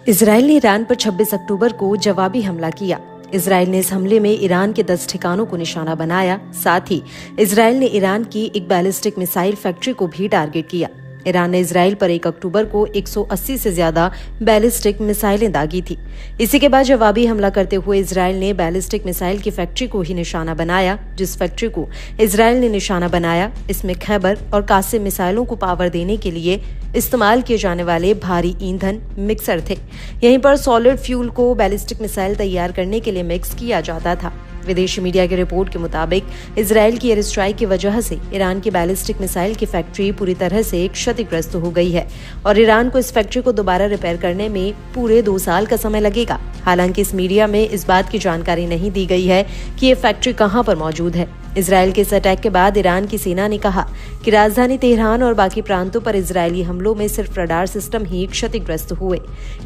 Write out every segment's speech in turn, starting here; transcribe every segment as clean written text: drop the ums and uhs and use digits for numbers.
Israel ने Iran पर 26 अक्टूबर को जवाबी हमला किया। इजराइल ने इस हमले में ईरान के 10 ठिकानों को निशाना बनाया। साथ ही इजराइल ने ईरान की एक बैलिस्टिक मिसाइल फैक्ट्री को भी टारगेट किया। ईरान ने इजराइल पर 1 अक्टूबर को 180 से ज्यादा बैलिस्टिक मिसाइलें दागी थी। इसी के बाद जवाबी हमला करते हुए इजराइल ने बैलिस्टिक मिसाइल की फैक्ट्री को ही निशाना बनाया। जिस फैक्ट्री को इजराइल ने निशाना बनाया, इसमें खैबर और कासिम मिसाइलों को पावर देने के लिए इस्तेमाल किए जाने वाले भारी ईंधन मिक्सर थे। यहीं पर सॉलिड फ्यूल को बैलिस्टिक मिसाइल तैयार करने के लिए मिक्स किया जाता था। विदेशी मीडिया की रिपोर्ट के मुताबिक इजराइल की एयर स्ट्राइक की वजह से ईरान की बैलिस्टिक मिसाइल की फैक्ट्री पूरी तरह से क्षतिग्रस्त हो गई है और ईरान को इस फैक्ट्री को दोबारा रिपेयर करने में पूरे 2 साल का समय लगेगा। हालांकि इस मीडिया में इस बात की जानकारी नहीं दी गई है कि ये फैक्ट्री कहां पर मौजूद है। इजराइल के इस अटैक के बाद ईरान की सेना ने कहा कि राजधानी तेहरान और बाकी प्रांतों पर इजरायली हमलों में सिर्फ रडार सिस्टम ही क्षतिग्रस्त हुए।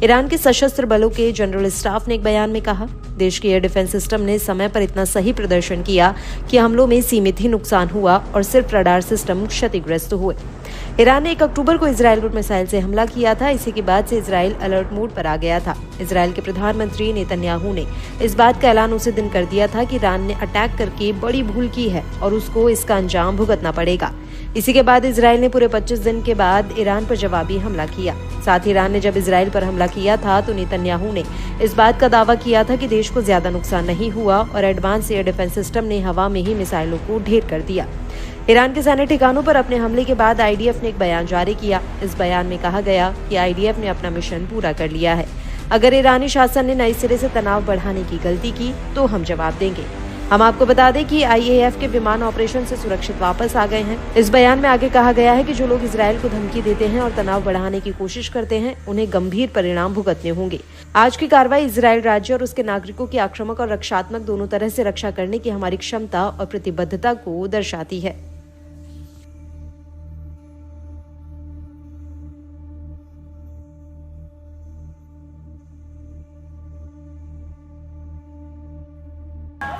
ईरान के सशस्त्र बलों के जनरल स्टाफ ने एक बयान में कहा, देश के एयर डिफेंस सिस्टम ने समय पर इतना सही प्रदर्शन किया कि हमलों में सीमित ही नुकसान हुआ और सिर्फ रडार सिस्टम क्षतिग्रस्त हुए। ईरान ने 1 अक्टूबर को इजराइल पर मिसाइल से हमला किया था। इसी के बाद से इजराइल अलर्ट मोड पर आ गया था। इजराइल के प्रधानमंत्री नेतन्याहू ने इस बात का ऐलान उसी दिन कर दिया था कि ईरान ने अटैक करके बड़ी भूल की है और उसको इसका अंजाम भुगतना पड़ेगा। इसी के बाद इजराइल ने पूरे 25 दिन के बाद ईरान पर जवाबी हमला किया। साथ ही ईरान ने जब इजराइल पर हमला किया था तो नेतन्याहू ने इस बात का दावा किया था कि देश को ज्यादा नुकसान नहीं हुआ और एडवांस एयर डिफेंस सिस्टम ने हवा में ही मिसाइलों को ढेर कर दिया। ईरान के सैन्य ठिकानों पर अपने हमले के बाद आईडीएफ ने एक बयान जारी किया। इस बयान में कहा गया कि आईडीएफ ने अपना मिशन पूरा कर लिया है। अगर ईरानी शासन ने नए सिरे से तनाव बढ़ाने की गलती की तो हम जवाब देंगे। हम आपको बता दें कि आईएएफ के विमान ऑपरेशन से सुरक्षित वापस आ गए हैं। इस बयान में आगे कहा गया है कि जो लोग इजरायल को धमकी देते हैं और तनाव बढ़ाने की कोशिश करते हैं, उन्हें गंभीर परिणाम भुगतने होंगे। आज की कार्रवाई इजरायल राज्य और उसके नागरिकों की आक्रामक और रक्षात्मक दोनों तरह से रक्षा करने की हमारी क्षमता और प्रतिबद्धता को दर्शाती है।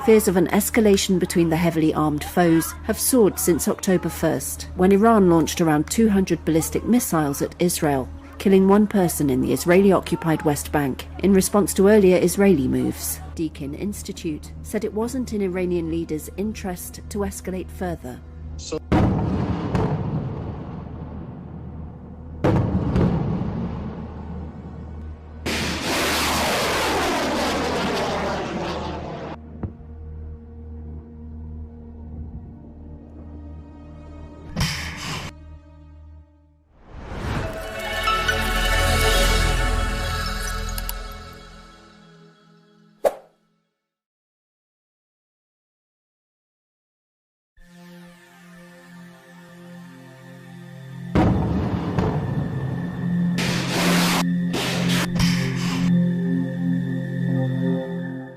Fears of an escalation between the heavily armed foes have soared since October 1st, when Iran launched around 200 ballistic missiles at Israel, killing 1 person in the Israeli-occupied West Bank in response to earlier Israeli moves. Deakin Institute said it wasn't in Iranian leaders' interest to escalate further.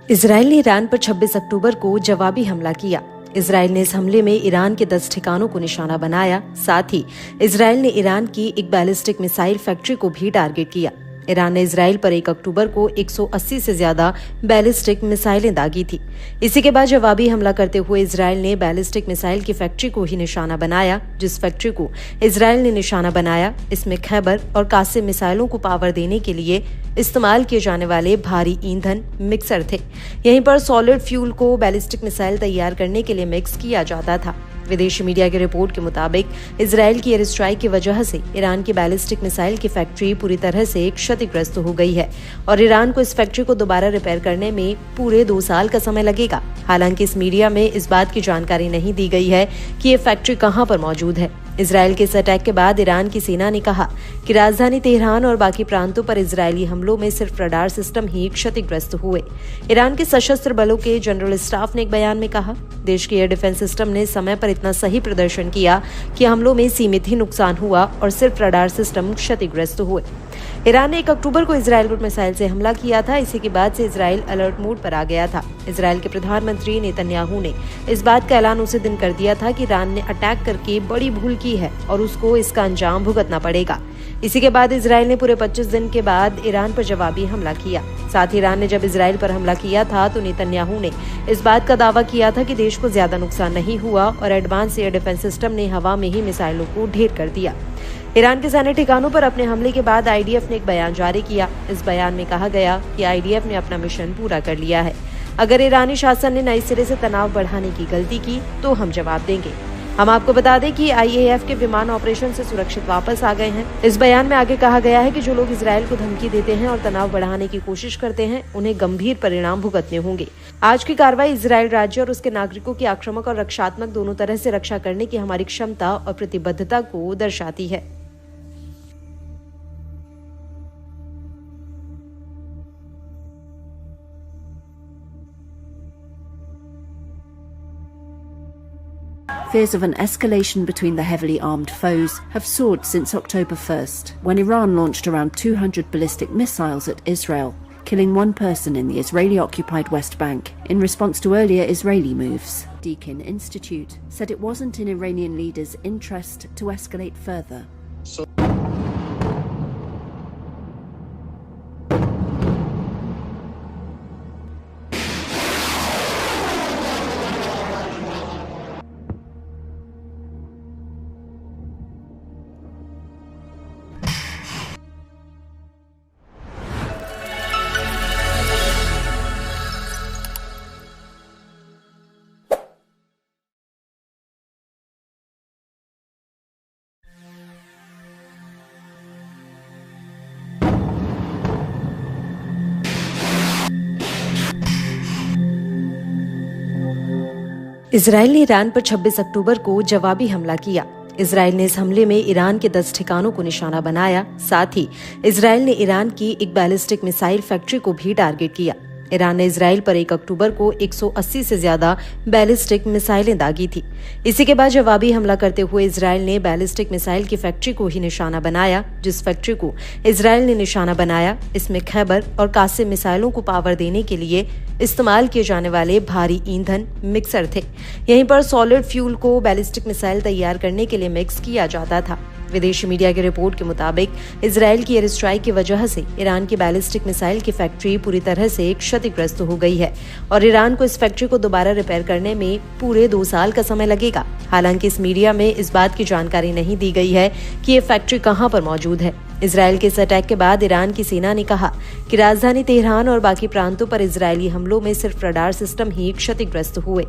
Israel ने Iran पर 26 अक्टूबर को जवाबी हमला किया। Israel ने इस हमले में ईरान के 10 ठिकानों को निशाना बनाया। साथ ही इजराइल ने ईरान की एक बैलिस्टिक मिसाइल फैक्ट्री को भी टारगेट किया। ईरान ने इजराइल पर 1 अक्टूबर को 180 से ज्यादा बैलिस्टिक मिसाइलें दागी थी। इसी के बाद जवाबी हमला करते हुए इजराइल ने बैलिस्टिक मिसाइल की फैक्ट्री को ही निशाना बनाया। जिस फैक्ट्री को इजराइल ने निशाना बनाया, इसमें खैबर और कासिम मिसाइलों को पावर देने के लिए इस्तेमाल किए जाने वाले भारी ईंधन मिक्सर थे। यहीं पर सॉलिड फ्यूल को बैलिस्टिक मिसाइल तैयार करने के लिए मिक्स किया जाता था। विदेशी मीडिया की रिपोर्ट के मुताबिक इजराइल की एयर स्ट्राइक की वजह से ईरान की बैलिस्टिक मिसाइल की फैक्ट्री पूरी तरह से क्षतिग्रस्त हो गई है और ईरान को इस फैक्ट्री को दोबारा रिपेयर करने में पूरे 2 साल का समय लगेगा। हालांकि इस मीडिया में इस बात की जानकारी नहीं दी गई है कि ये फैक्ट्री कहां पर मौजूद है। इजराइल के इस अटैक के बाद ईरान की सेना ने कहा कि राजधानी तेहरान और बाकी प्रांतों पर इजरायली हमलों में सिर्फ रडार सिस्टम ही क्षतिग्रस्त हुए। ईरान के सशस्त्र बलों के जनरल स्टाफ ने एक बयान में कहा, देश के एयर डिफेंस सिस्टम ने समय पर इतना सही प्रदर्शन किया कि हमलों में सीमित ही नुकसान हुआ और सिर्फ रडार सिस्टम क्षतिग्रस्त हुए। ईरान ने 1 अक्टूबर को इजराइल पर मिसाइल से हमला किया था। इसी के बाद से इजराइल अलर्ट मोड पर आ गया था। इजराइल के प्रधानमंत्री नेतन्याहू ने इस बात का ऐलान उसी दिन कर दिया था कि ईरान ने अटैक करके बड़ी भूल की है और उसको इसका अंजाम भुगतना पड़ेगा। इसी के बाद इजराइल ने पूरे 25 दिन के बाद ईरान पर जवाबी हमला किया। साथ ही ईरान ने जब इजराइल पर हमला किया था तो नेतन्याहू ने इस बात का दावा किया था कि देश को ज्यादा नुकसान नहीं हुआ और एडवांस एयर डिफेंस सिस्टम ने हवा में ही मिसाइलों को ढेर कर दिया। ईरान के सैन्य ठिकानों पर अपने हमले के बाद आईडीएफ ने एक बयान जारी किया। इस बयान में कहा गया कि आईडीएफ ने अपना मिशन पूरा कर लिया है। अगर ईरानी शासन ने नए सिरे से तनाव बढ़ाने की गलती की तो हम जवाब देंगे। हम आपको बता दें कि आईएएफ के विमान ऑपरेशन से सुरक्षित वापस आ गए हैं। इस बयान में आगे कहा गया है कि जो लोग इजरायल को धमकी देते हैं और तनाव बढ़ाने की कोशिश करते हैं, उन्हें गंभीर परिणाम भुगतने होंगे। आज की कार्रवाई इजरायल राज्य और उसके नागरिकों की आक्रामक और रक्षात्मक दोनों तरह से रक्षा करने की हमारी क्षमता और प्रतिबद्धता को दर्शाती है। Fears of an escalation between the heavily armed foes have soared since October 1st, when Iran launched around 200 ballistic missiles at Israel, killing one person in the Israeli-occupied West Bank in response to earlier Israeli moves. Deakin Institute said it wasn't in Iranian leaders' interest to escalate further. Israel ने Iran पर 26 अक्टूबर को जवाबी हमला किया। Israel ने इस हमले में ईरान के 10 ठिकानों को निशाना बनाया। साथ ही इजरायल ने ईरान की एक बैलिस्टिक मिसाइल फैक्ट्री को भी टारगेट किया। ईरान ने इजरायल पर 1 अक्टूबर को 180 से ज्यादा बैलिस्टिक मिसाइलें दागी थी। इसी के बाद जवाबी हमला करते हुए इजरायल ने बैलिस्टिक मिसाइल की फैक्ट्री को ही निशाना बनाया। जिस फैक्ट्री को इजरायल ने निशाना बनाया, इसमें खैबर और कासिम मिसाइलों को पावर देने के लिए इस्तेमाल किए जाने वाले भारी ईंधन मिक्सर थे। यहीं पर सॉलिड फ्यूल को बैलिस्टिक मिसाइल तैयार करने के लिए मिक्स किया जाता था। विदेशी मीडिया की रिपोर्ट के मुताबिक इजरायल की एयर स्ट्राइक की वजह से ईरान की बैलिस्टिक मिसाइल की फैक्ट्री पूरी तरह से क्षतिग्रस्त हो गई है और ईरान को इस फैक्ट्री को दोबारा रिपेयर करने में पूरे 2 साल का समय लगेगा। हालांकि इस मीडिया में इस बात की जानकारी नहीं दी गई है कि ये फैक्ट्री कहां पर मौजूद है। इजरायल के इस अटैक के बाद ईरान की सेना ने कहा कि राजधानी तेहरान और बाकी प्रांतों पर इजरायली हमलों में सिर्फ रडार सिस्टम ही क्षतिग्रस्त हुए।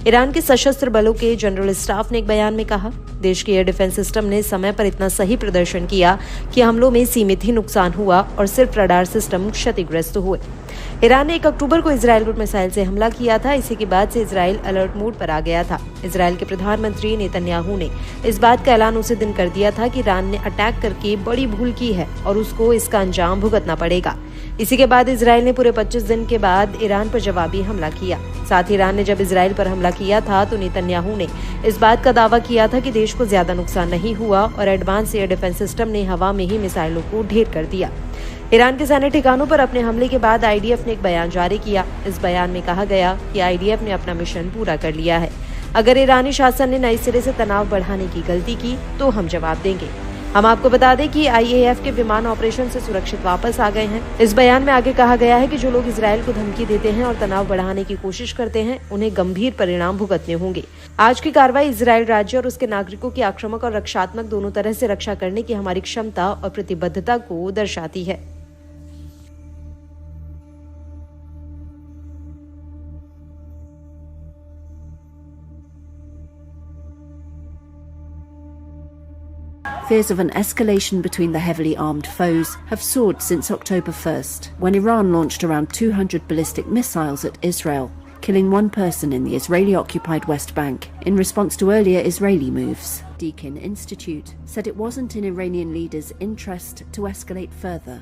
ईरान के सशस्त्र बलों के जनरल स्टाफ ने एक बयान में कहा, देश के एयर डिफेंस सिस्टम ने समय पर इतना सही प्रदर्शन किया कि हमलों में सीमित ही नुकसान हुआ और सिर्फ रडार सिस्टम क्षतिग्रस्त हुए। ईरान ने 1 अक्टूबर को इजरायल पर मिसाइल से हमला किया था। इसी के बाद से इजरायल अलर्ट मोड पर आ गया था। इजरायल के प्रधानमंत्री नेतन्याहू ने इस बात का ऐलान उसी दिन कर दिया था कि ईरान ने अटैक करके बड़ी भूल की है और उसको इसका अंजाम भुगतना पड़ेगा। इसी के बाद इजरायल ने पूरे 25 दिन के बाद ईरान पर जवाबी हमला किया। साथ ही ईरान ने जब इजरायल पर हमला किया था तो नेतन्याहू ने इस बात का दावा किया था कि देश को ज्यादा नुकसान नहीं हुआ और एडवांस एयर डिफेंस सिस्टम ने हवा में ही मिसाइलों को ढेर कर दिया। ईरान के सैन्य ठिकानों पर अपने हमले के बाद आईडीएफ ने एक बयान जारी किया। इस बयान में कहा गया कि आईडीएफ ने अपना मिशन पूरा कर लिया है। अगर ईरानी शासन ने नए सिरे से तनाव बढ़ाने की गलती की तो हम जवाब देंगे। हम आपको बता दें कि आईएएफ के विमान ऑपरेशन से सुरक्षित वापस आ गए हैं। इस बयान में आगे कहा गया है कि जो लोग इजरायल को धमकी देते हैं और तनाव बढ़ाने की कोशिश करते हैं, उन्हें गंभीर परिणाम भुगतने होंगे। आज की कार्रवाई इजरायल राज्य और उसके नागरिकों की आक्रामक और रक्षात्मक दोनों तरह से रक्षा करने की हमारी क्षमता और प्रतिबद्धता को दर्शाती है। Fears of an escalation between the heavily armed foes have soared since October 1st, when Iran launched around 200 ballistic missiles at Israel, killing one person in the Israeli-occupied West Bank in response to earlier Israeli moves. Deakin Institute said it wasn't in Iranian leaders' interest to escalate further.